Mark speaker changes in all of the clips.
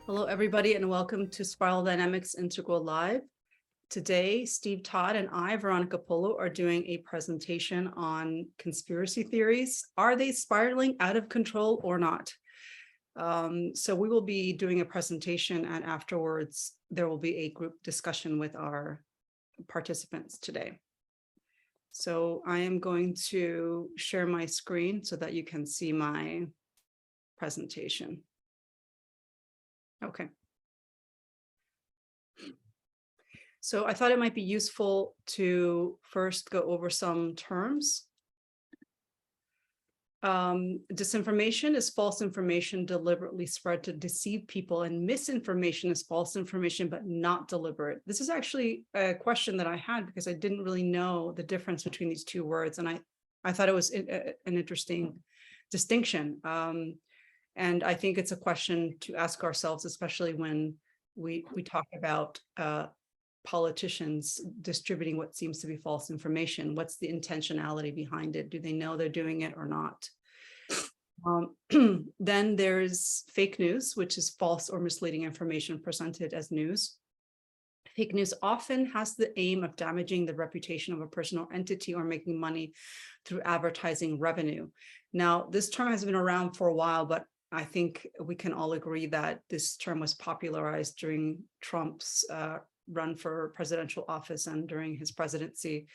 Speaker 1: Hello, everybody, and welcome to Spiral Dynamics Integral Live. Today, Steve, Todd, and I, Veronica Polo, are doing a presentation on conspiracy theories. Are they spiraling out of control or not? So we will be doing a presentation, and afterwards, there will be a group discussion with our participants today. So I am going to share my screen so that you can see my presentation. Okay. So I thought it might be useful to first go over some terms. Disinformation is false information deliberately spread to deceive people, and misinformation is false information but not deliberate. This is actually a question that I had because I didn't really know the difference between these two words, and I thought it was an interesting distinction. And I think it's a question to ask ourselves, especially when we talk about politicians distributing what seems to be false information. What's the intentionality behind it? Do they know they're doing it or not? Then there's fake news, which is false or misleading information presented as news. Fake news often has the aim of damaging the reputation of a person or entity or making money through advertising revenue. Now, this term has been around for a while, but I think we can all agree that this term was popularized during Trump's run for presidential office and during his presidency.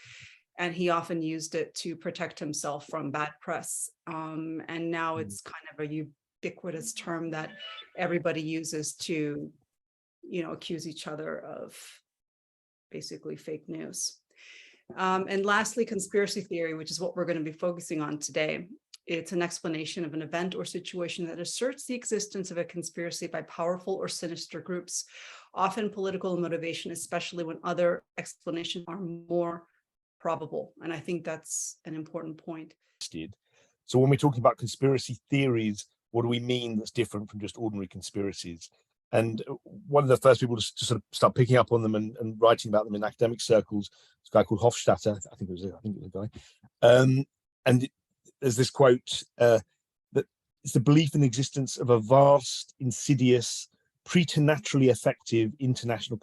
Speaker 1: And he often used it to protect himself from bad press. And now it's kind of a ubiquitous term that everybody uses to, accuse each other of basically fake news. And lastly, conspiracy theory, which is what we're going to be focusing on today. It's an explanation of an event or situation that asserts the existence of a conspiracy by powerful or sinister groups, often political motivation, especially when other explanations are more probable. And I think that's an important point.
Speaker 2: So when we're talking about conspiracy theories, what do we mean that's different from just ordinary conspiracies? And one of the first people to sort of start picking up on them and writing about them in academic circles is a guy called Hofstadter. I think it was a guy. And there's this quote that it's the belief in the existence of a vast, insidious, preternaturally effective international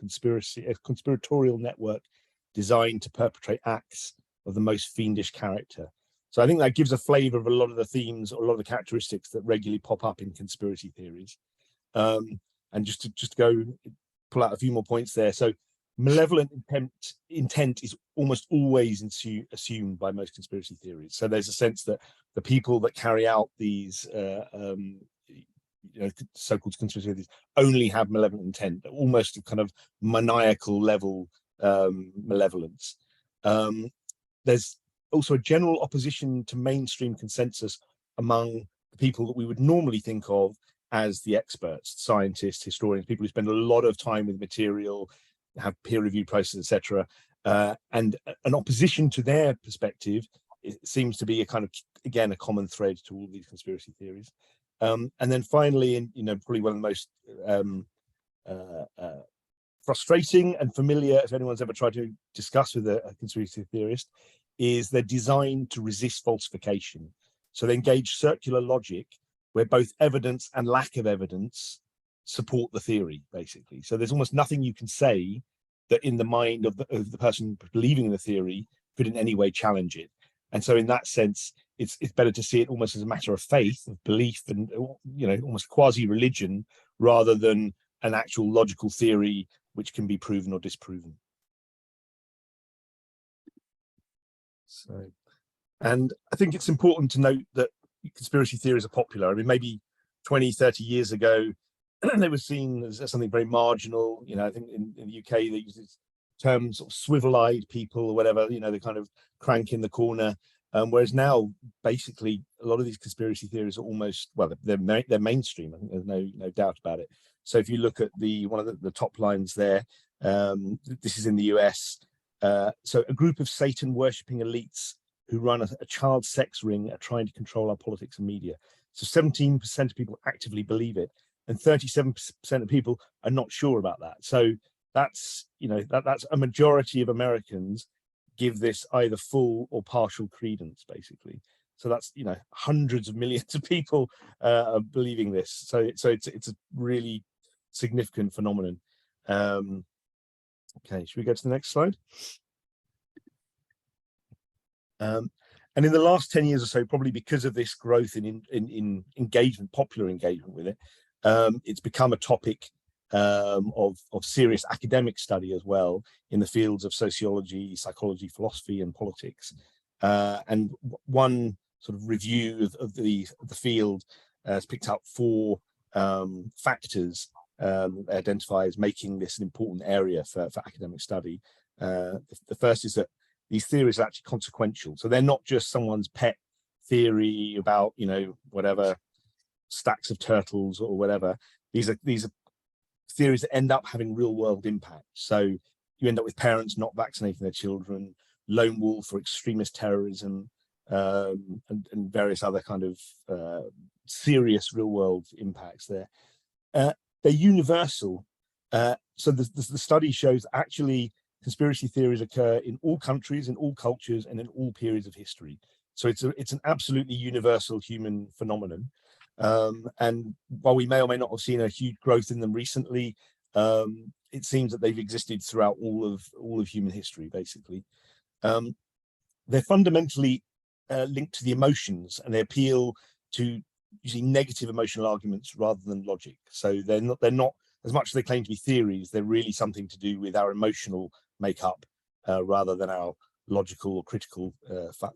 Speaker 2: conspiratorial network designed to perpetrate acts of the most fiendish character. So I think that gives a flavor of a lot of the themes or a lot of the characteristics that regularly pop up in conspiracy theories. And just to go pull out a few more points there. So malevolent intent is almost always assumed by most conspiracy theories. So there's a sense that the people that carry out these so-called conspiracy theories only have malevolent intent, almost a kind of maniacal level malevolence. There's also a general opposition to mainstream consensus among the people that we would normally think of as the experts, scientists, historians, people who spend a lot of time with material, have peer-reviewed processes, etc. And an opposition to their perspective, it seems to be a kind of, again, a common thread to all these conspiracy theories. And then finally, and probably one of the most frustrating and familiar, if anyone's ever tried to discuss with a conspiracy theorist, is they're designed to resist falsification. So they engage circular logic where both evidence and lack of evidence support the theory, basically. So there's almost nothing you can say that in the mind of the person believing in the theory could in any way challenge it. And so in that sense, it's better to see it almost as a matter of faith, of belief, and almost quasi-religion, rather than an actual logical theory which can be proven or disproven. So, and I think it's important to note that conspiracy theories are popular. I mean, maybe 20, 30 years ago, they were seen as something very marginal. I think in the UK, they use this term sort of swivel-eyed people or whatever, the kind of crank in the corner. Whereas now, basically, a lot of these conspiracy theories are almost, well, they're mainstream. I think there's no doubt about it. So if you look at one of the top lines there, this is in the US. So a group of Satan-worshipping elites who run a child sex ring are trying to control our politics and media. So 17% of people actively believe it, and 37% of people are not sure about that. So that's that's a majority of Americans give this either full or partial credence, basically. So that's hundreds of millions of people are believing this. So it's a really significant phenomenon. Okay, should we go to the next slide? And in the last 10 years or so, probably because of this growth in engagement, popular engagement with it, it's become a topic of serious academic study as well in the fields of sociology, psychology, philosophy, and politics. And one sort of review of the field has picked up 4 factors identify as making this an important area for academic study. The first is that these theories are actually consequential. So they're not just someone's pet theory about, you know, whatever, stacks of turtles or whatever. These are theories that end up having real world impact. So you end up with parents not vaccinating their children, lone wolf or extremist terrorism, and various other kind of serious real world impacts there. They're universal. So the study shows actually conspiracy theories occur in all countries, in all cultures, and in all periods of history. So it's an absolutely universal human phenomenon. And while we may or may not have seen a huge growth in them recently, it seems that they've existed throughout all of human history, basically. They're fundamentally linked to the emotions, and they appeal to usually negative emotional arguments rather than logic. So they're not as much as they claim to be theories, they're really something to do with our emotional makeup rather than our logical or critical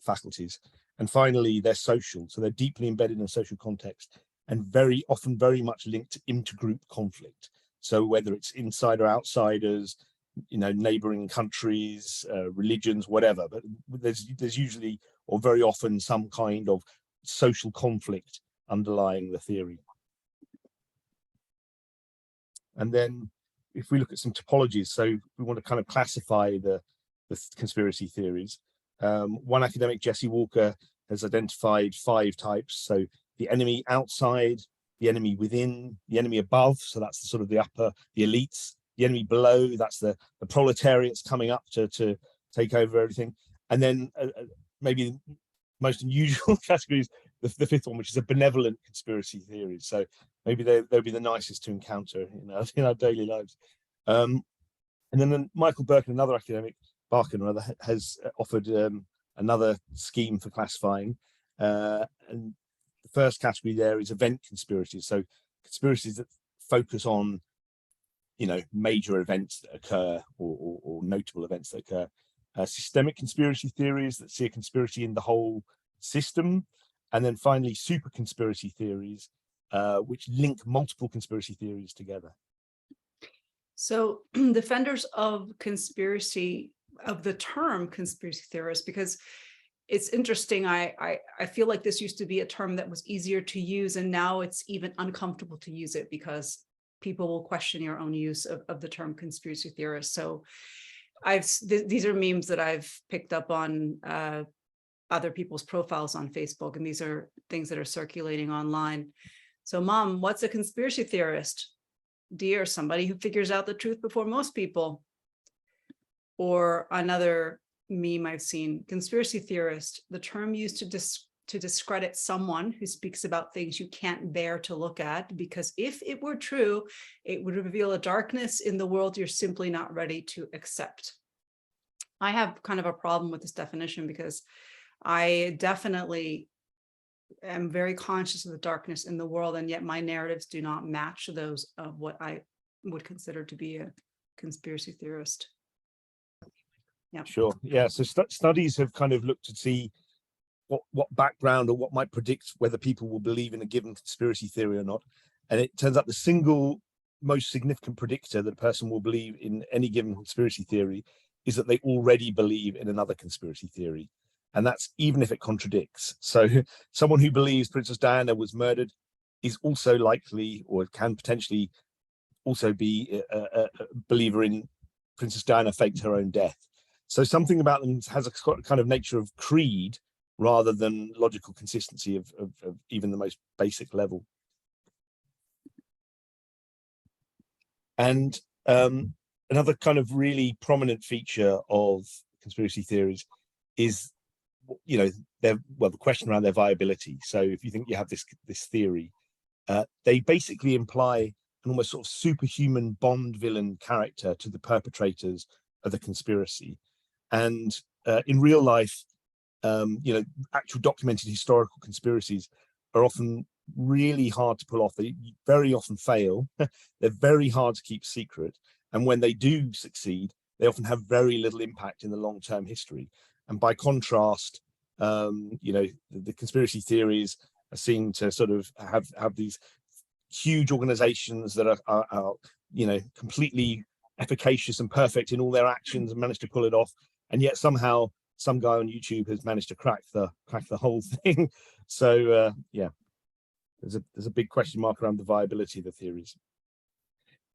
Speaker 2: faculties. And finally, they're social. So they're deeply embedded in a social context and very often very much linked to intergroup conflict. So whether it's inside or outsiders, you know, neighboring countries, religions, whatever, but there's usually or very often some kind of social conflict underlying the theory. And then if we look at some topologies, so we want to kind of classify the conspiracy theories. One academic, Jesse Walker, has identified 5 types. So the enemy outside, the enemy within, the enemy above, so that's the sort of the upper, the elites, the enemy below, that's the proletariats coming up to take over everything. And then maybe most unusual categories, the 5th one, which is a benevolent conspiracy theory. So maybe they'll be the nicest to encounter in our daily lives. And then Michael Burke, another academic, Barker, has offered another scheme for classifying. And the first category there is event conspiracies. So conspiracies that focus on, you know, major events that occur or notable events that occur. Systemic conspiracy theories that see a conspiracy in the whole system. And then finally, super conspiracy theories, which link multiple conspiracy theories together.
Speaker 1: So defenders of the term conspiracy theorist, because it's interesting, I feel like this used to be a term that was easier to use, and now it's even uncomfortable to use it because people will question your own use of the term conspiracy theorist. So these are memes that I've picked up on other people's profiles on Facebook, and these are things that are circulating online. So, Mom, what's a conspiracy theorist? Dear, somebody who figures out the truth before most people. Or another meme I've seen, conspiracy theorist, the term used to discredit someone who speaks about things you can't bear to look at, because if it were true, it would reveal a darkness in the world you're simply not ready to accept. I have kind of a problem with this definition because I definitely am very conscious of the darkness in the world, and yet my narratives do not match those of what I would consider to be a conspiracy theorist. Yeah,
Speaker 2: sure. Yeah, so studies have kind of looked to see what background or what might predict whether people will believe in a given conspiracy theory or not. And it turns out the single most significant predictor that a person will believe in any given conspiracy theory is that they already believe in another conspiracy theory. And that's even if it contradicts. So someone who believes Princess Diana was murdered is also likely, or can potentially also be a believer in Princess Diana faked her own death. So something about them has a kind of nature of creed rather than logical consistency of even the most basic level. And another kind of really prominent feature of conspiracy theories is, you know, the question around their viability. So if you think you have this theory, they basically imply an almost sort of superhuman Bond villain character to the perpetrators of the conspiracy. And in real life, you know, actual documented historical conspiracies are often really hard to pull off. They very often fail. They're very hard to keep secret. And when they do succeed, they often have very little impact in the long-term history. And by contrast, you know, the conspiracy theories are seen to sort of have these huge organizations that are you know, completely efficacious and perfect in all their actions and managed to pull it off. And yet somehow some guy on YouTube has managed to crack the whole thing. So yeah, there's a big question mark around the viability of the theories.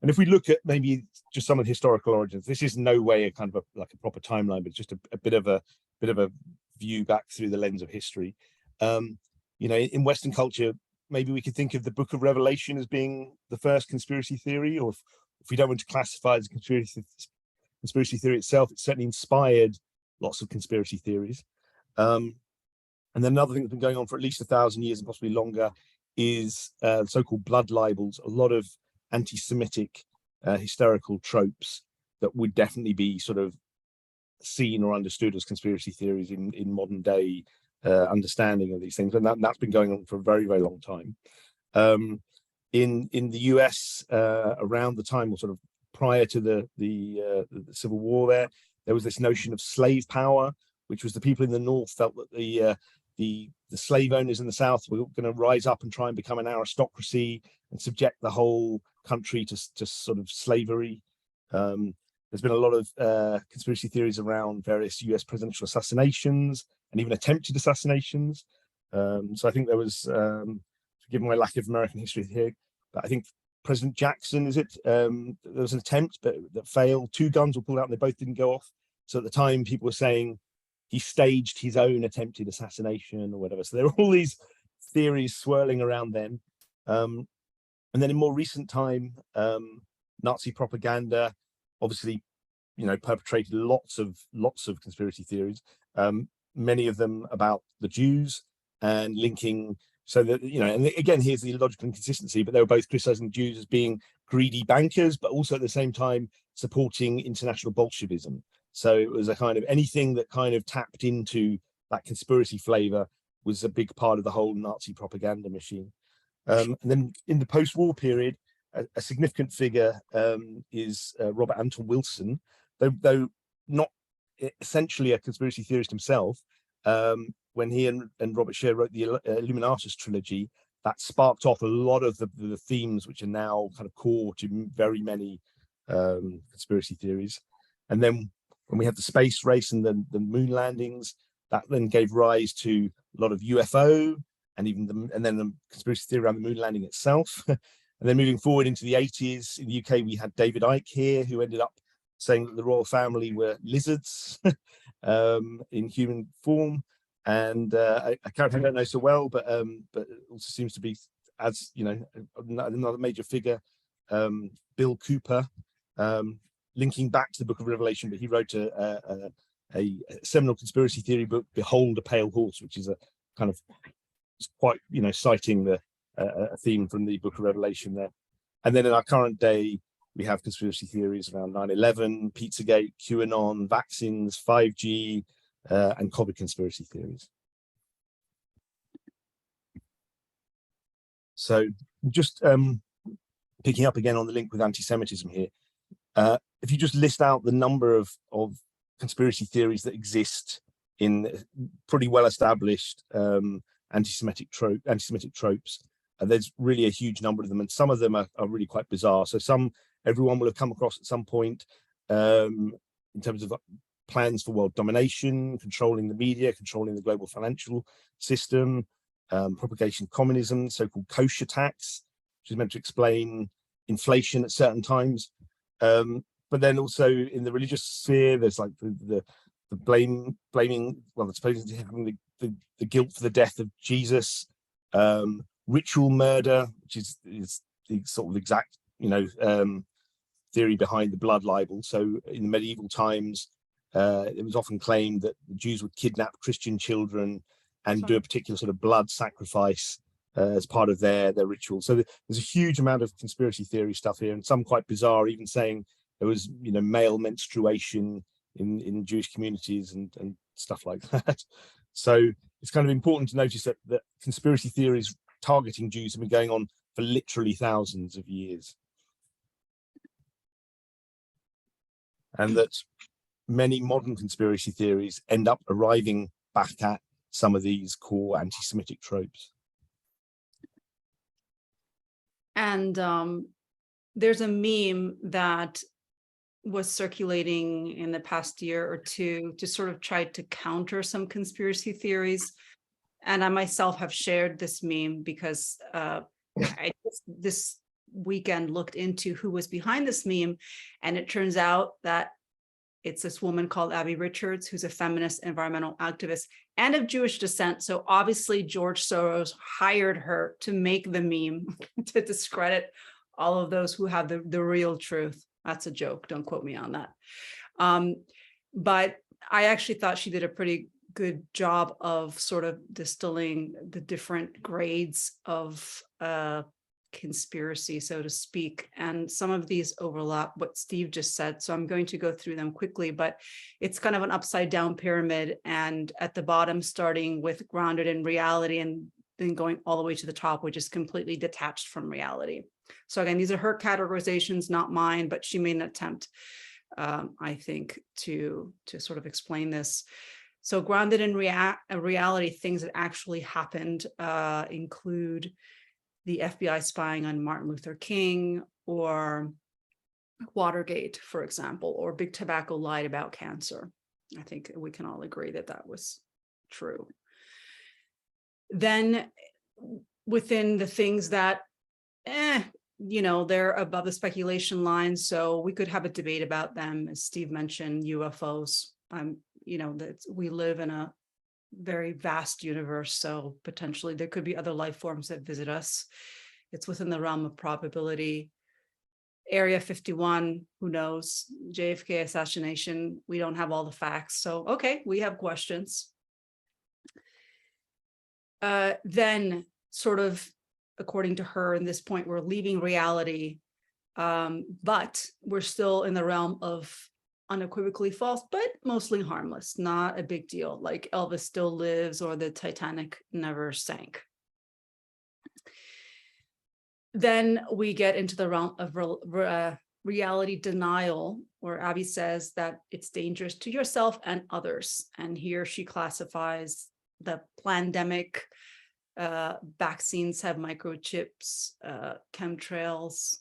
Speaker 2: And if we look at maybe just some of the historical origins, this is no way a kind of like a proper timeline, but just a bit of a view back through the lens of history. You know, in Western culture, maybe we could think of the Book of Revelation as being the first conspiracy theory, or if we don't want to classify it as a conspiracy theory itself, it certainly inspired lots of conspiracy theories. And then another thing that's been going on for at least 1,000 years and possibly longer is so-called blood libels, a lot of anti-Semitic hysterical tropes that would definitely be sort of seen or understood as conspiracy theories in modern day understanding of these things. And that's been going on for a very, very long time. In the US, around the time or sort of prior to the Civil War there was this notion of slave power, which was the people in the North felt that the slave owners in the South were going to rise up and try and become an aristocracy and subject the whole country to sort of slavery. There's been a lot of conspiracy theories around various US presidential assassinations and even attempted assassinations. So I think there was, forgive my lack of American history here, but I think President Jackson, there was an attempt but that failed. 2 guns were pulled out and they both didn't go off. So at the time people were saying he staged his own attempted assassination or whatever. So there were all these theories swirling around then. And then in more recent time, Nazi propaganda obviously, you know, perpetrated lots of conspiracy theories, many of them about the Jews and linking, so that, you know, and again, here's the logical inconsistency, but they were both criticizing Jews as being greedy bankers, but also at the same time supporting international Bolshevism. So it was a kind of anything that kind of tapped into that conspiracy flavor was a big part of the whole Nazi propaganda machine. And then in the post-war period, a significant figure is Robert Anton Wilson, though not essentially a conspiracy theorist himself. When he and Robert Sher wrote the Illuminatus trilogy, that sparked off a lot of the themes which are now kind of core to very many conspiracy theories. And then when we had the space race and the moon landings, that then gave rise to a lot of UFO and even then the conspiracy theory around the moon landing itself. And then moving forward into the 80s, in the UK, we had David Icke here, who ended up saying that the royal family were lizards in human form. And a character I don't know so well, but it also seems to be, as you know, another major figure, Bill Cooper, linking back to the Book of Revelation, but he wrote a seminal conspiracy theory book, Behold a Pale Horse, which is a kind of quite, you know, citing a theme from the Book of Revelation there. And then in our current day, we have conspiracy theories around 9/11, Pizzagate, QAnon, vaccines, 5G, and COVID conspiracy theories. So just picking up again on the link with anti-Semitism here, if you just list out the number of conspiracy theories that exist in pretty well-established anti-Semitic tropes, there's really a huge number of them, and some of them are really quite bizarre. So some everyone will have come across at some point, in terms of plans for world domination, controlling the media, controlling the global financial system, propagation of communism, so-called kosher tax, which is meant to explain inflation at certain times. But then also in the religious sphere, there's like the blaming, well, it's supposed to having the guilt for the death of Jesus, ritual murder, which is the sort of exact, you know, theory behind the blood libel. So in the medieval times, it was often claimed that the Jews would kidnap Christian children and do a particular sort of blood sacrifice as part of their ritual. So there's a huge amount of conspiracy theory stuff here, and some quite bizarre, even saying there was, you know, male menstruation in Jewish communities and stuff like that. So it's kind of important to notice that conspiracy theories targeting Jews have been going on for literally thousands of years, and that many modern conspiracy theories end up arriving back at some of these core anti-Semitic tropes.
Speaker 1: And there's a meme that was circulating in the past year or two to sort of try to counter some conspiracy theories. And I myself have shared this meme because I just this weekend looked into who was behind this meme, and it turns out that it's this woman called Abby Richards, who's a feminist environmental activist and of Jewish descent. So obviously George Soros hired her to make the meme to discredit all of those who have the real truth. That's a joke. Don't quote me on that. But I actually thought she did a pretty good job of sort of distilling the different grades of conspiracy, so to speak. And some of these overlap what Steve just said. So I'm going to go through them quickly, but it's kind of an upside down pyramid. And at the bottom, starting with grounded in reality and then going all the way to the top, which is completely detached from reality. So again, these are her categorizations, not mine, but she made an attempt, I think, to sort of explain this. So grounded in reality, things that actually happened include the FBI spying on Martin Luther King, or Watergate, for example, or Big Tobacco lied about cancer. I think we can all agree that that was true. Then within the things that, you know, they're above the speculation line, so we could have a debate about them. As Steve mentioned, UFOs, you know, that we live in a very vast universe, so potentially there could be other life forms that visit us. It's within the realm of probability. Area 51, who knows? JFK assassination, we don't have all the facts, so okay, we have questions. Then sort of, according to her, in this point, we're leaving reality, but we're still in the realm of unequivocally false, but mostly harmless, not a big deal, like Elvis still lives or the Titanic never sank. Then we get into the realm of reality denial, where Abby says that it's dangerous to yourself and others. And here she classifies the pandemic, vaccines have microchips, chemtrails,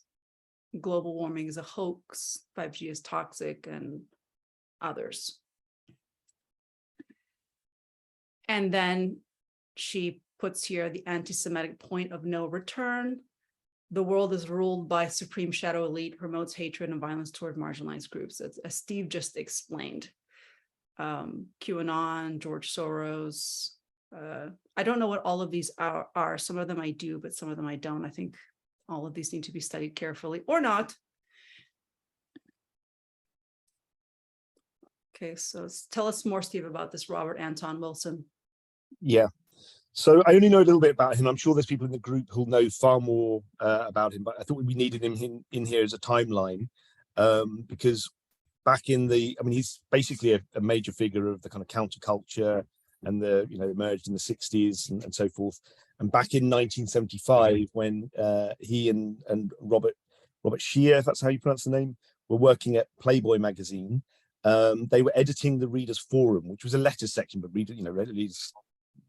Speaker 1: global warming is a hoax, 5G is toxic, and others. And then she puts here the anti-Semitic point of no return. The world is ruled by supreme shadow elite, promotes hatred and violence toward marginalized groups, as Steve just explained. QAnon, George Soros. I don't know what all of these are. Some of them I do, but some of them I don't. I think all of these need to be studied carefully, or not. Okay, so tell us more, Steve, about this Robert Anton Wilson.
Speaker 2: Yeah, so I only know a little bit about him. I'm sure there's people in the group who'll know far more about him, but I thought we needed him in here as a timeline, because back in the, I mean, he's basically a major figure of the kind of counterculture and the, you know, emerged in the 60s and so forth. And back in 1975, when he and Robert Shear, if that's how you pronounce the name, were working at Playboy magazine, they were editing the Readers Forum, which was a letters section, but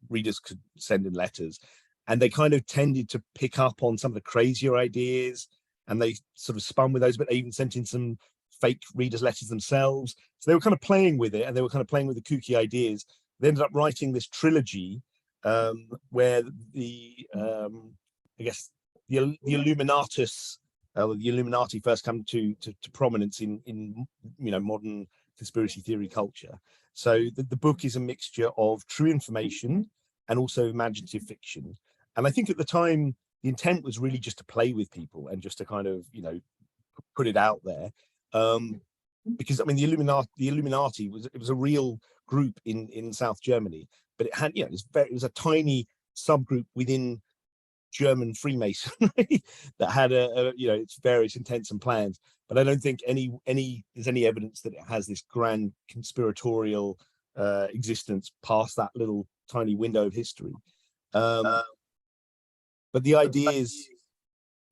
Speaker 2: readers could send in letters, and they kind of tended to pick up on some of the crazier ideas, and they sort of spun with those, but they even sent in some fake readers' letters themselves. So they were kind of playing with it, and they were kind of playing with the kooky ideas. They ended up writing this trilogy where I guess the Illuminatus, the Illuminati first come to prominence in you know, modern conspiracy theory culture. So the book is a mixture of true information and also imaginative fiction. And I think at the time the intent was really just to play with people and just to kind of, you know, put it out there. Because I mean, the Illuminati was a real group in South Germany, but it had, you know, it was a tiny subgroup within German Freemasonry that had its various intents and plans. But I don't think there's any evidence that it has this grand conspiratorial existence past that little tiny window of history. But the ideas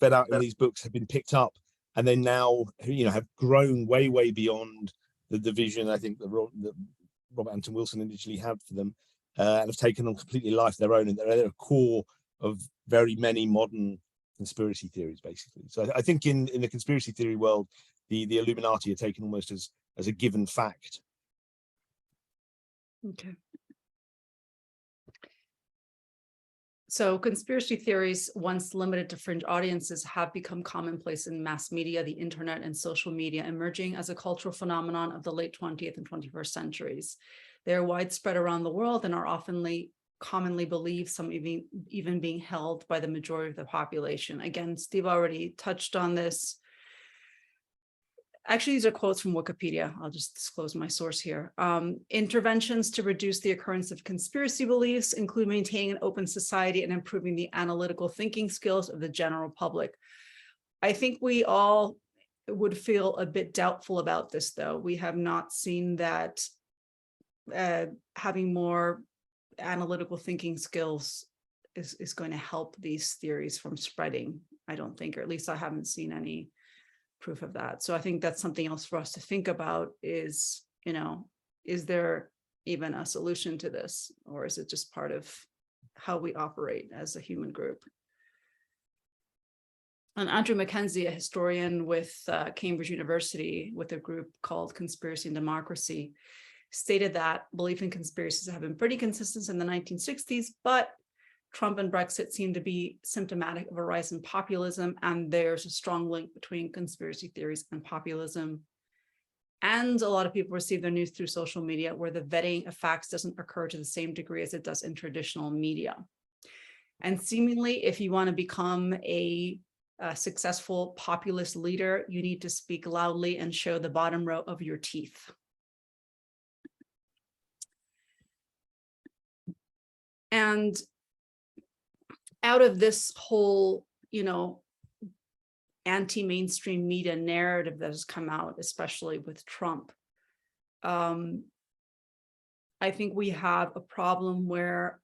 Speaker 2: fed out in these books have been picked up, and they now have grown way beyond the vision I think that Robert Anton Wilson initially had for them, and have taken on completely life of their own, and they're a core of very many modern conspiracy theories, basically. So I think in the conspiracy theory world, the Illuminati are taken almost as a given fact.
Speaker 1: Okay. So conspiracy theories, once limited to fringe audiences, have become commonplace in mass media, the internet, and social media, emerging as a cultural phenomenon of the late 20th and 21st centuries. They are widespread around the world and are often commonly believed, some even being held by the majority of the population. Again, Steve already touched on this. Actually, these are quotes from Wikipedia. I'll just disclose my source here. Interventions to reduce the occurrence of conspiracy beliefs include maintaining an open society and improving the analytical thinking skills of the general public. I think we all would feel a bit doubtful about this, though. We have not seen that having more analytical thinking skills is going to help these theories from spreading, I don't think, or at least I haven't seen any proof of that. So I think that's something else for us to think about is, is there even a solution to this, or is it just part of how we operate as a human group? And Andrew Mackenzie, a historian with Cambridge University with a group called Conspiracy and Democracy, stated that belief in conspiracies have been pretty consistent in the 1960s, but Trump and Brexit seem to be symptomatic of a rise in populism, and there's a strong link between conspiracy theories and populism. And a lot of people receive their news through social media, where the vetting of facts doesn't occur to the same degree as it does in traditional media. And seemingly, if you want to become a successful populist leader, you need to speak loudly and show the bottom row of your teeth. And out of this whole, anti-mainstream media narrative that has come out, especially with Trump, I think we have a problem where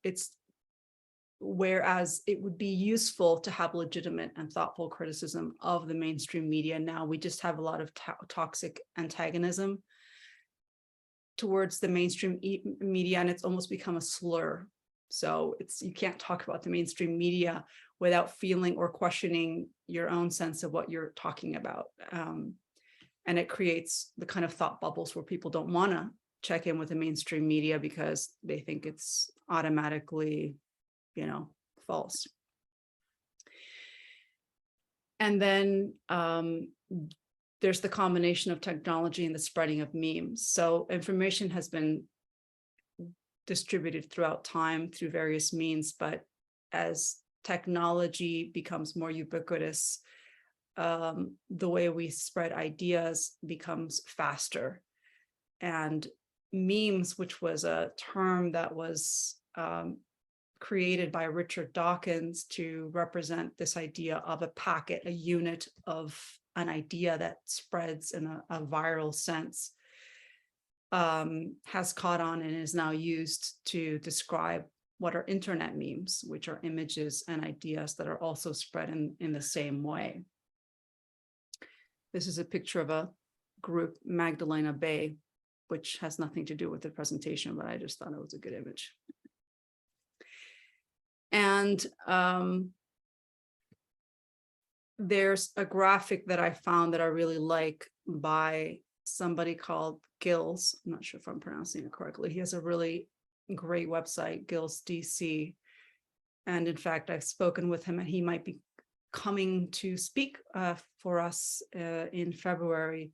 Speaker 1: whereas it would be useful to have legitimate and thoughtful criticism of the mainstream media, now we just have a lot of toxic antagonism towards the mainstream media, and it's almost become a slur. So you can't talk about the mainstream media without feeling or questioning your own sense of what you're talking about. And it creates the kind of thought bubbles where people don't want to check in with the mainstream media because they think it's automatically, false. And then there's the combination of technology and the spreading of memes. So information has been distributed throughout time through various means, but as technology becomes more ubiquitous, the way we spread ideas becomes faster. And memes, which was a term that was created by Richard Dawkins to represent this idea of a packet, a unit of an idea that spreads in a viral sense, has caught on and is now used to describe what are internet memes, which are images and ideas that are also spread in the same way. This is a picture of a group, Magdalena Bay, which has nothing to do with the presentation, but I just thought it was a good image. And there's a graphic that I found that I really like by somebody called Gills. I'm not sure if I'm pronouncing it correctly. He has a really great website, Gills DC. And in fact, I've spoken with him and he might be coming to speak for us in February.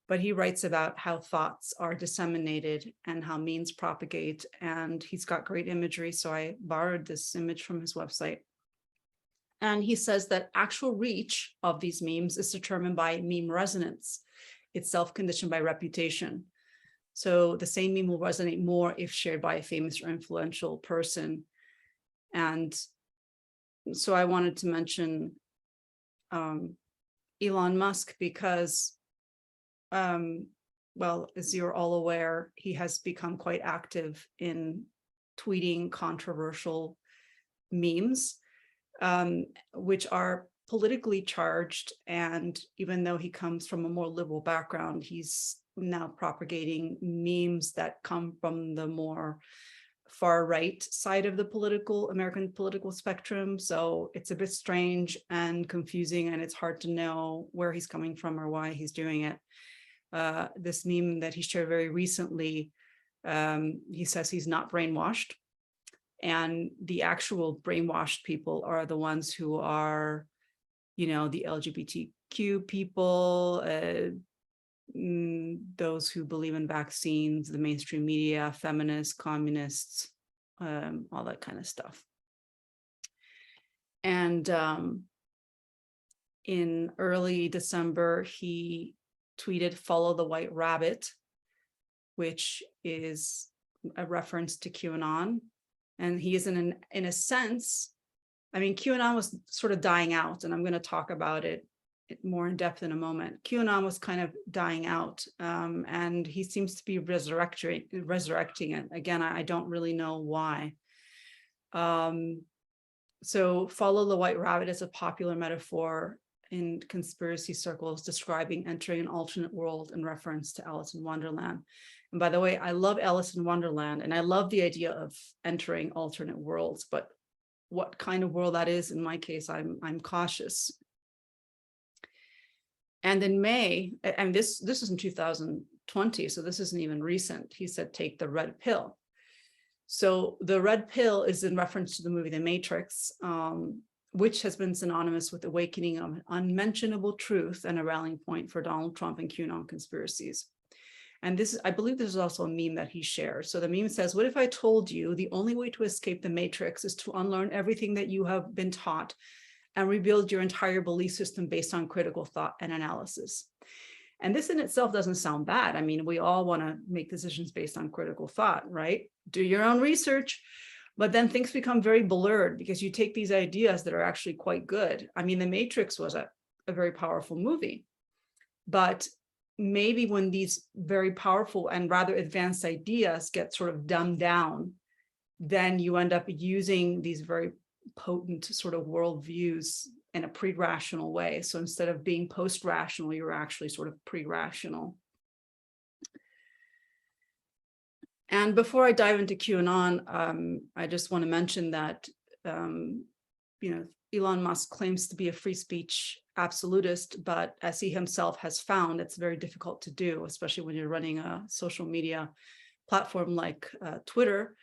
Speaker 1: But he writes about how thoughts are disseminated and how memes propagate. And he's got great imagery. So I borrowed this image from his website. And he says that actual reach of these memes is determined by meme resonance. It's self-conditioned by reputation. So the same meme will resonate more if shared by a famous or influential person. And so I wanted to mention Elon Musk because, well, as you're all aware, he has become quite active in tweeting controversial memes, which are politically charged. And even though he comes from a more liberal background, he's now propagating memes that come from the more far right side of the American political spectrum. So it's a bit strange and confusing, and it's hard to know where he's coming from or why he's doing it. This meme that he shared very recently, he says he's not brainwashed. And the actual brainwashed people are the ones who are, you know, the LGBTQ people, those who believe in vaccines, the mainstream media, feminists, communists, all that kind of stuff. And in early December, he tweeted, "Follow the white rabbit," which is a reference to QAnon. And he is in a sense, I mean, QAnon was sort of dying out, and I'm going to talk about it more in depth in a moment. QAnon was kind of dying out, and he seems to be resurrecting it. Again, I don't really know why. So follow the white rabbit is a popular metaphor in conspiracy circles describing entering an alternate world in reference to Alice in Wonderland. And by the way, I love Alice in Wonderland, and I love the idea of entering alternate worlds, but what kind of world that is, in my case, I'm cautious. And in May, and this is in 2020, so this isn't even recent, he said, "Take the red pill." So the red pill is in reference to the movie The Matrix, which has been synonymous with awakening of unmentionable truth and a rallying point for Donald Trump and QAnon conspiracies. And this is, I believe this is also a meme that he shares. So the meme says, "What if I told you the only way to escape the matrix is to unlearn everything that you have been taught and rebuild your entire belief system based on critical thought and analysis?" And this in itself doesn't sound bad. I mean, we all want to make decisions based on critical thought, right? Do your own research. But then things become very blurred because you take these ideas that are actually quite good. I mean, The Matrix was a very powerful movie, but maybe when these very powerful and rather advanced ideas get sort of dumbed down, then you end up using these very potent sort of worldviews in a pre-rational way. So instead of being post-rational, you're actually sort of pre-rational. And before I dive into QAnon, I just want to mention that, Elon Musk claims to be a free speech absolutist, but as he himself has found, it's very difficult to do, especially when you're running a social media platform like Twitter.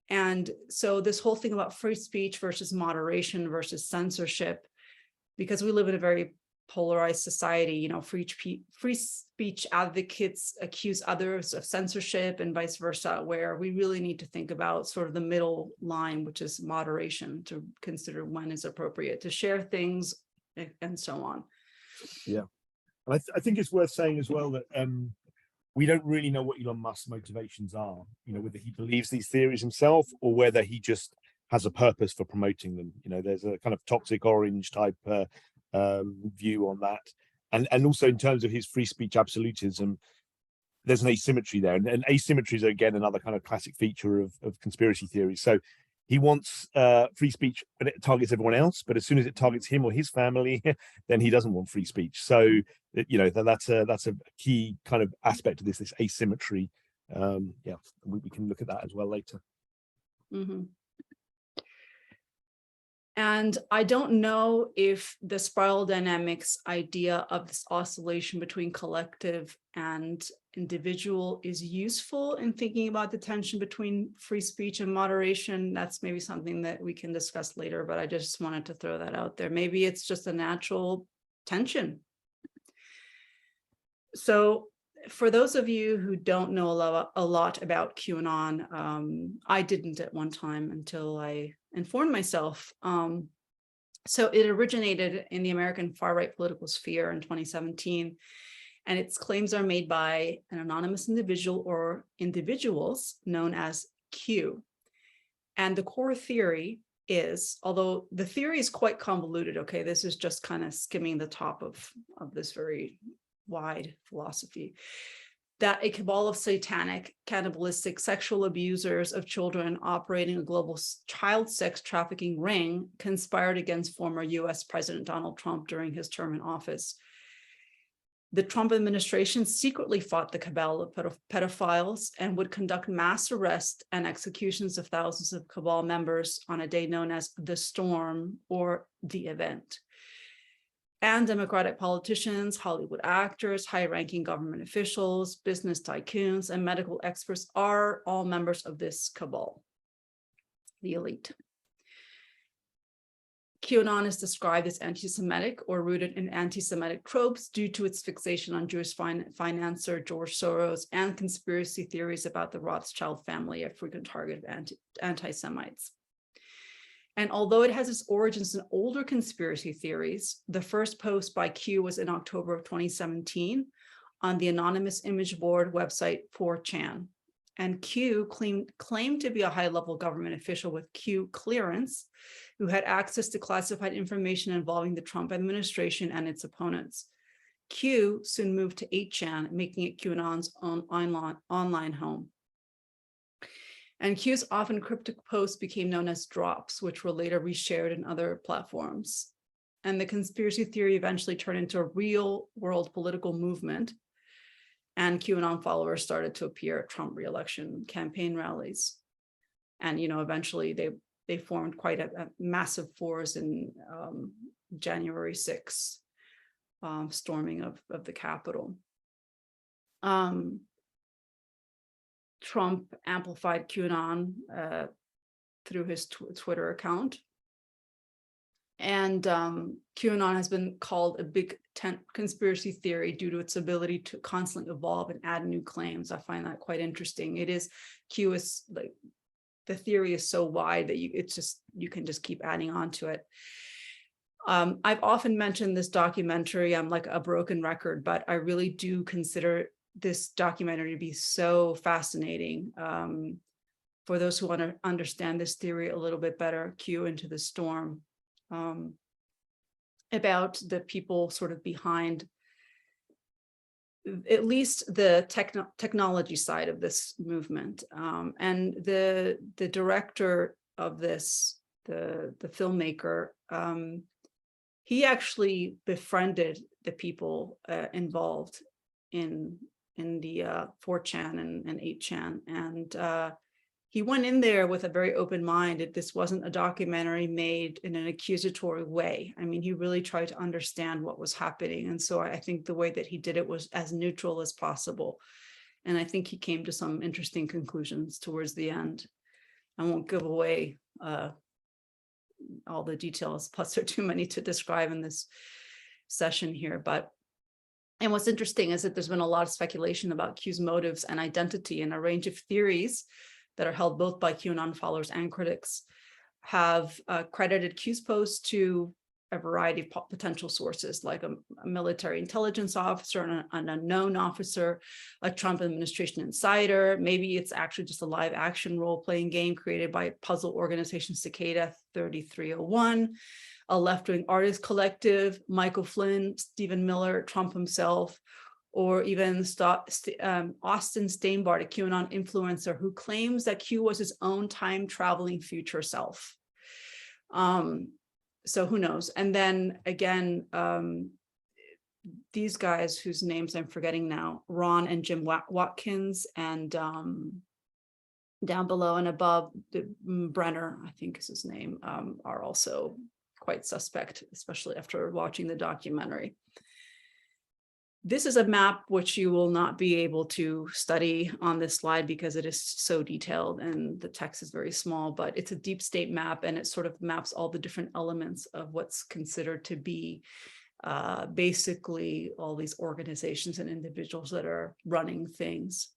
Speaker 1: And so this whole thing about free speech versus moderation versus censorship, because we live in a very polarized society, free speech advocates accuse others of censorship and vice versa, where we really need to think about sort of the middle line, which is moderation, to consider when is appropriate to share things and so on.
Speaker 2: Yeah. And I think it's worth saying as well that we don't really know what Elon Musk's motivations are, whether he believes these theories himself or whether he just has a purpose for promoting them. There's a kind of toxic orange type view on that. And also in terms of his free speech absolutism, there's an asymmetry there. And asymmetry is, again, another kind of classic feature of conspiracy theories. So he wants free speech when it targets everyone else, but as soon as it targets him or his family, then he doesn't want free speech. So, that's a key kind of aspect of this asymmetry. Yeah, we can look at that as well later.
Speaker 1: Mm-hmm. And I don't know if the spiral dynamics idea of this oscillation between collective and individual is useful in thinking about the tension between free speech and moderation. That's maybe something that we can discuss later, but I just wanted to throw that out there. Maybe it's just a natural tension. So for those of you who don't know a lot about QAnon, I didn't at one time until I informed myself. So it originated in the American far-right political sphere in 2017, and its claims are made by an anonymous individual or individuals known as Q. And the core theory is, although the theory is quite convoluted, okay, this is just kind of skimming the top of this very wide philosophy, that a cabal of satanic, cannibalistic sexual abusers of children operating a global child sex trafficking ring conspired against former US President Donald Trump during his term in office. The Trump administration secretly fought the cabal of pedophiles and would conduct mass arrests and executions of thousands of cabal members on a day known as the Storm or the Event. And Democratic politicians, Hollywood actors, high-ranking government officials, business tycoons, and medical experts are all members of this cabal, the elite. QAnon is described as anti-Semitic or rooted in anti-Semitic tropes due to its fixation on Jewish financier George Soros and conspiracy theories about the Rothschild family, a frequent target of anti-Semites. And although it has its origins in older conspiracy theories, the first post by Q was in October of 2017 on the anonymous image board website 4chan. And Q claimed to be a high-level government official with Q clearance, who had access to classified information involving the Trump administration and its opponents. Q soon moved to 8chan, making it QAnon's own online home. And Q's often cryptic posts became known as drops, which were later reshared in other platforms. And the conspiracy theory eventually turned into a real-world political movement, and QAnon followers started to appear at Trump re-election campaign rallies. And, eventually they formed quite a massive force in January 6th, storming of the Capitol. Trump amplified QAnon through his Twitter account. And QAnon has been called a big tent conspiracy theory due to its ability to constantly evolve and add new claims. I find that quite interesting. Q is like, the theory is so wide that you can just keep adding on to it. I've often mentioned this documentary. I'm like a broken record, but I really do consider this documentary to be so fascinating. For those who want to understand this theory a little bit better, Q Into the Storm, about the people sort of behind at least the technology side of this movement. And the director of this, the filmmaker, he actually befriended the people involved in the 4chan and 8chan. And he went in there with a very open mind. This wasn't a documentary made in an accusatory way. I mean, he really tried to understand what was happening. And so I think the way that he did it was as neutral as possible. And I think he came to some interesting conclusions towards the end. I won't give away all the details, plus there are too many to describe in this session here. And what's interesting is that there's been a lot of speculation about Q's motives and identity, and a range of theories that are held both by QAnon followers and critics have credited Q's posts to a variety of potential sources, like a military intelligence officer, an unknown officer, a Trump administration insider. Maybe it's actually just a live action role-playing game created by puzzle organization Cicada 3301, a left-wing artist collective, Michael Flynn, Stephen Miller, Trump himself, or even Austin Steinbart, a QAnon influencer who claims that Q was his own time-traveling future self. So who knows? And then again, these guys whose names I'm forgetting now, Ron and Jim Watkins, and down below and above, Brenner, I think is his name, are also quite suspect, especially after watching the documentary. This is a map which you will not be able to study on this slide because it is so detailed and the text is very small, but it's a deep state map, and it sort of maps all the different elements of what's considered to be basically all these organizations and individuals that are running things.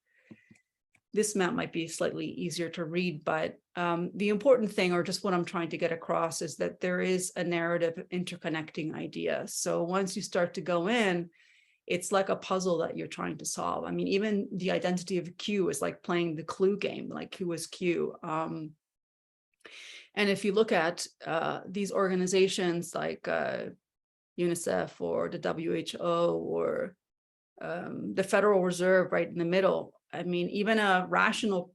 Speaker 1: This map might be slightly easier to read, but the important thing, or just what I'm trying to get across, is that there is a narrative of interconnecting ideas. So once you start to go in, it's like a puzzle that you're trying to solve. I mean, even the identity of Q is like playing the clue game, like who is Q? And if you look at these organizations like UNICEF or the WHO or the Federal Reserve right in the middle, I mean, even a rational,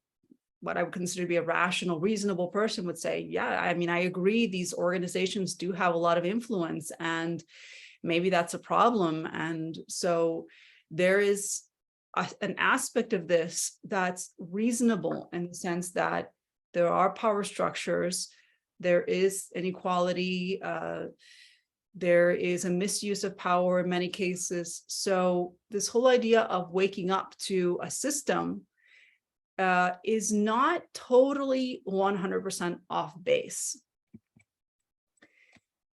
Speaker 1: what I would consider to be a rational, reasonable person would say, yeah, I mean, I agree, these organizations do have a lot of influence, and maybe that's a problem. And so there is an aspect of this that's reasonable in the sense that there are power structures, there is inequality, there is a misuse of power in many cases. So this whole idea of waking up to a system is not totally 100% off base.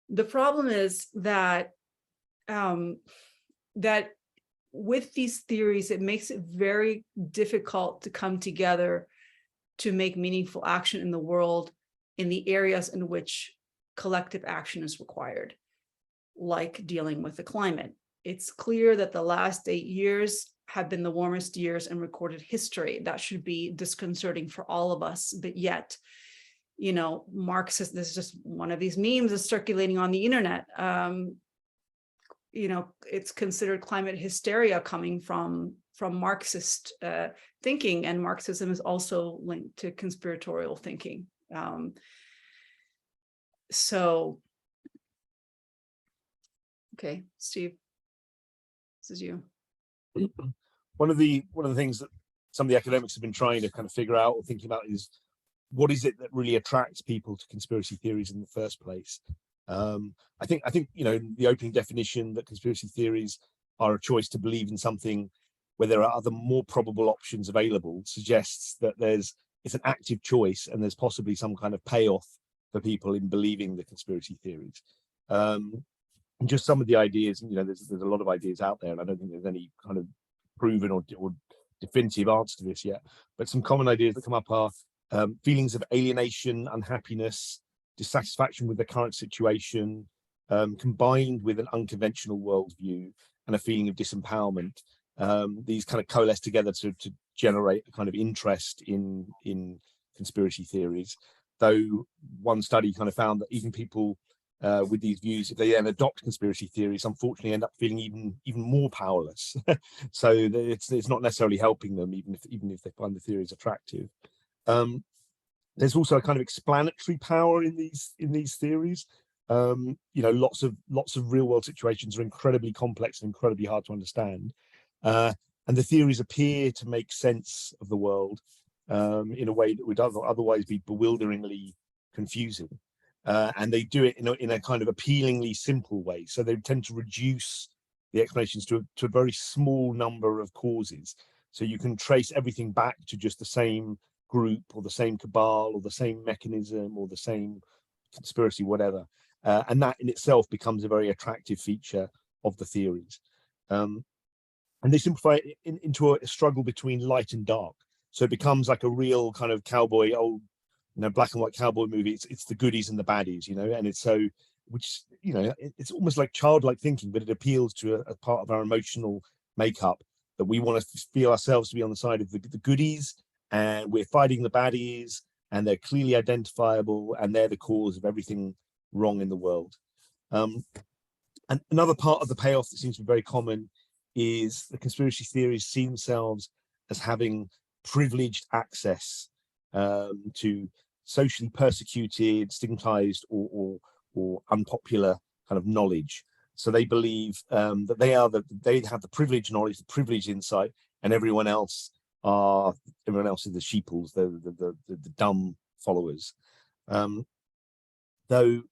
Speaker 1: The problem is that that with these theories, it makes it very difficult to come together to make meaningful action in the world in the areas in which collective action is required, like dealing with the climate. It's clear that the last 8 years have been the warmest years in recorded history. That should be disconcerting for all of us, but yet, you know, Marxist, this is just one of these memes that's circulating on the internet. You know, it's considered climate hysteria coming from Marxist thinking, and Marxism is also linked to conspiratorial thinking. So, okay, Steve, this is you.
Speaker 2: One of the things that some of the academics have been trying to kind of figure out or thinking about is, what is it that really attracts people to conspiracy theories in the first place? I think you know, the opening definition that conspiracy theories are a choice to believe in something where there are other more probable options available suggests that it's an active choice, and there's possibly some kind of payoff for people in believing the conspiracy theories. And just some of the ideas, you know, there's a lot of ideas out there, and I don't think there's any kind of proven or definitive answer to this yet. But some common ideas that come up are feelings of alienation, unhappiness, dissatisfaction with the current situation, combined with an unconventional worldview and a feeling of disempowerment. These kind of coalesce together to generate a kind of interest in conspiracy theories. Though one study kind of found that even people with these views, if they then adopt conspiracy theories, unfortunately end up feeling even more powerless. So it's not necessarily helping them, even if they find the theories attractive. There's also a kind of explanatory power in these theories. You know, lots of real world situations are incredibly complex and incredibly hard to understand, and the theories appear to make sense of the world in a way that would otherwise be bewilderingly confusing. And they do it in a kind of appealingly simple way. So they tend to reduce the explanations to a very small number of causes. So you can trace everything back to just the same group or the same cabal or the same mechanism or the same conspiracy, whatever. And that in itself becomes a very attractive feature of the theories. And they simplify it into a struggle between light and dark. So it becomes like a real kind of cowboy, old, you know, black and white cowboy movie. It's the goodies and the baddies, you know, and it's so, which, you know, it's almost like childlike thinking, but it appeals to a part of our emotional makeup, that we want to feel ourselves to be on the side of the goodies, and we're fighting the baddies, and they're clearly identifiable, and they're the cause of everything wrong in the world. And another part of the payoff that seems to be very common is the conspiracy theories see themselves as having privileged access to socially persecuted, stigmatized, or unpopular kind of knowledge. So they believe that they have the privileged knowledge, the privileged insight, and everyone else is the sheeples, the dumb followers. Though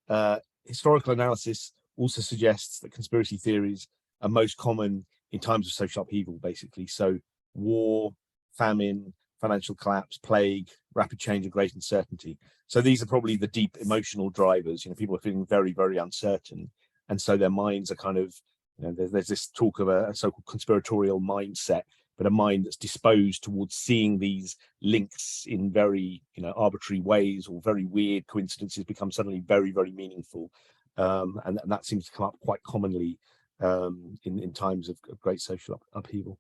Speaker 2: historical analysis also suggests that conspiracy theories are most common in times of social upheaval, basically. So war, famine, financial collapse, plague, rapid change, and great uncertainty. So these are probably the deep emotional drivers. You know, people are feeling very, very uncertain, and so their minds are kind of, you know, there's this talk of a so-called conspiratorial mindset, but a mind that's disposed towards seeing these links in very, you know, arbitrary ways, or very weird coincidences become suddenly very, very meaningful. And that seems to come up quite commonly in times of great social upheaval.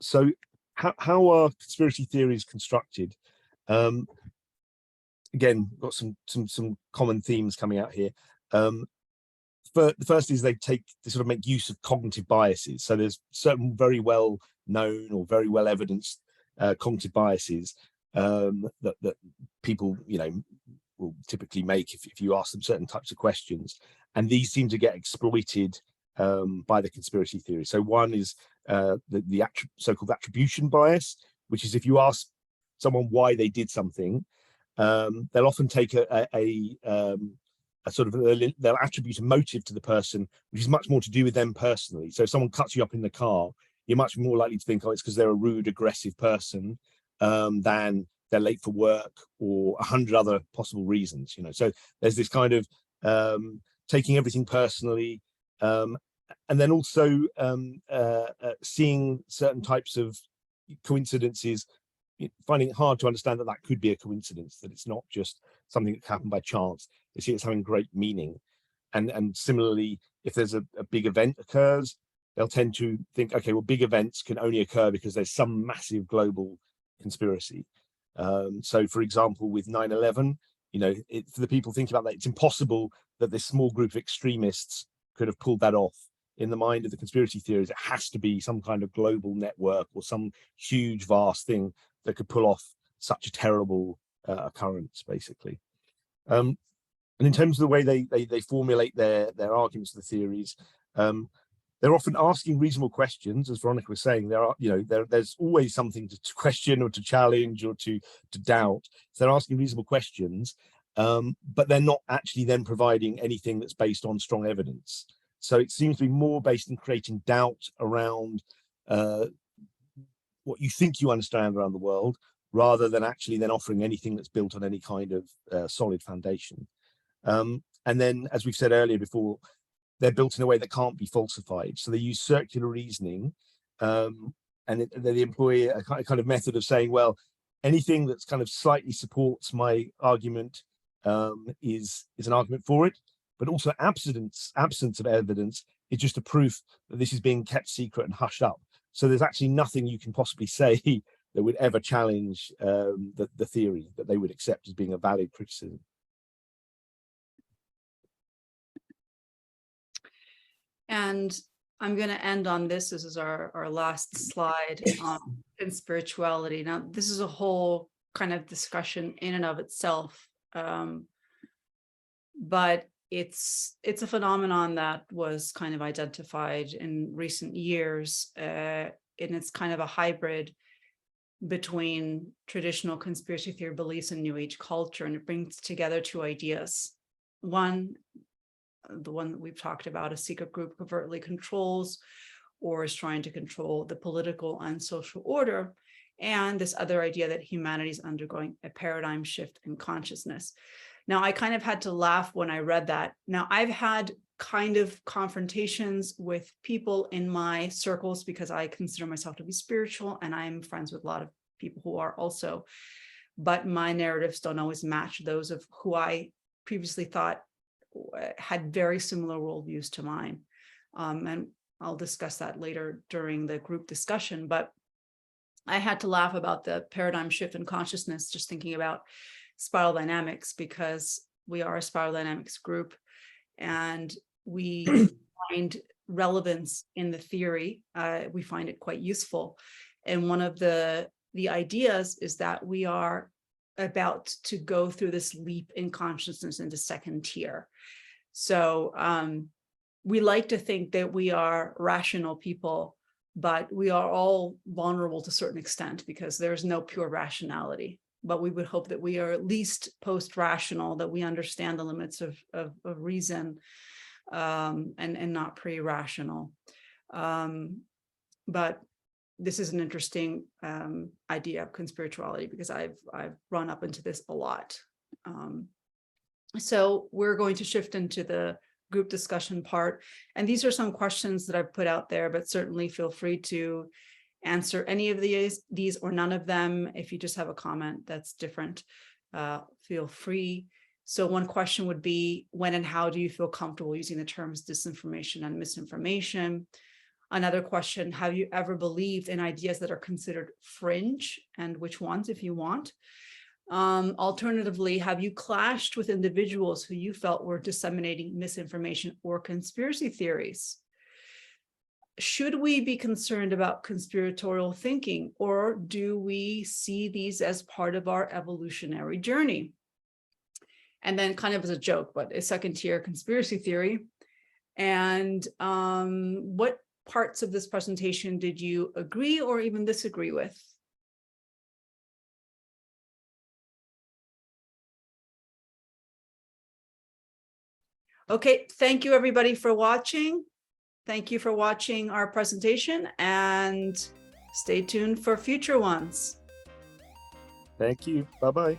Speaker 2: So how are conspiracy theories constructed? Again, got some common themes coming out here. The first is they sort of make use of cognitive biases. So there's certain very well known or very well evidenced cognitive biases that people, will typically make if you ask them certain types of questions, and these seem to get exploited by the conspiracy theory. So one is the so-called attribution bias, which is if you ask someone why they did something, they'll often take a sort of, they'll attribute a motive to the person, which is much more to do with them personally. So if someone cuts you up in the car, you're much more likely to think, oh, it's because they're a rude, aggressive person, than they're late for work or 100 other possible reasons. So there's this kind of taking everything personally, and then also seeing certain types of coincidences, finding it hard to understand that could be a coincidence, that it's not just something that happened by chance. They see it's having great meaning. And similarly, if there's a big event occurs, they'll tend to think, okay, well, big events can only occur because there's some massive global conspiracy. So for example, with 9/11, for the people thinking about that, it's impossible that this small group of extremists could have pulled that off. In the mind of the conspiracy theories, it has to be some kind of global network or some huge, vast thing that could pull off such a terrible occurrence, basically. And in terms of the way they formulate their arguments, the theories, they're often asking reasonable questions, as Veronica was saying. There's always something to question or to challenge or to doubt. So they're asking reasonable questions, but they're not actually then providing anything that's based on strong evidence. So it seems to be more based in creating doubt around what you think you understand around the world, rather than actually then offering anything that's built on any kind of solid foundation. And then, as we've said earlier before, they're built in a way that can't be falsified. So they use circular reasoning, and they employ a kind of method of saying, well, anything that's kind of slightly supports my argument is an argument for it, but also absence of evidence is just a proof that this is being kept secret and hushed up. So there's actually nothing you can possibly say that would ever challenge the theory, that they would accept as being a valid criticism.
Speaker 1: And I'm going to end on this. This is our last slide in spirituality. Now, this is a whole kind of discussion in and of itself, but it's a phenomenon that was kind of identified in recent years, and it's kind of a hybrid between traditional conspiracy theory beliefs and New Age culture, and it brings together two ideas. One, the one that we've talked about, a secret group covertly controls or is trying to control the political and social order, and this other idea that humanity is undergoing a paradigm shift in consciousness. Now, I kind of had to laugh when I read that. Now, I've had kind of confrontations with people in my circles because I consider myself to be spiritual, and I'm friends with a lot of people who are also, but my narratives don't always match those of who I previously thought had very similar worldviews to mine. And I'll discuss that later during the group discussion, but I had to laugh about the paradigm shift in consciousness, just thinking about spiral dynamics, because we are a spiral dynamics group and we find relevance in the theory. We find it quite useful. And one of the ideas is that we are about to go through this leap in consciousness into second tier. So we like to think that we are rational people, but we are all vulnerable to a certain extent because there's no pure rationality. But we would hope that we are at least post-rational, that we understand the limits of reason, and not pre-rational. But this is an interesting idea of conspirituality, because I've run up into this a lot. So we're going to shift into the group discussion part. And these are some questions that I've put out there, but certainly feel free to answer any of these or none of them. If you just have a comment that's different, feel free. So one question would be, when and how do you feel comfortable using the terms disinformation and misinformation? Another question, have you ever believed in ideas that are considered fringe, and which ones, if you want? Alternatively, have you clashed with individuals who you felt were disseminating misinformation or conspiracy theories? Should we be concerned about conspiratorial thinking, or do we see these as part of our evolutionary journey? And then, kind of as a joke, but a second tier conspiracy theory. And what parts of this presentation did you agree or even disagree with? Okay, thank you everybody for watching. Thank you for watching our presentation, and stay tuned for future ones.
Speaker 2: Thank you. Bye-bye.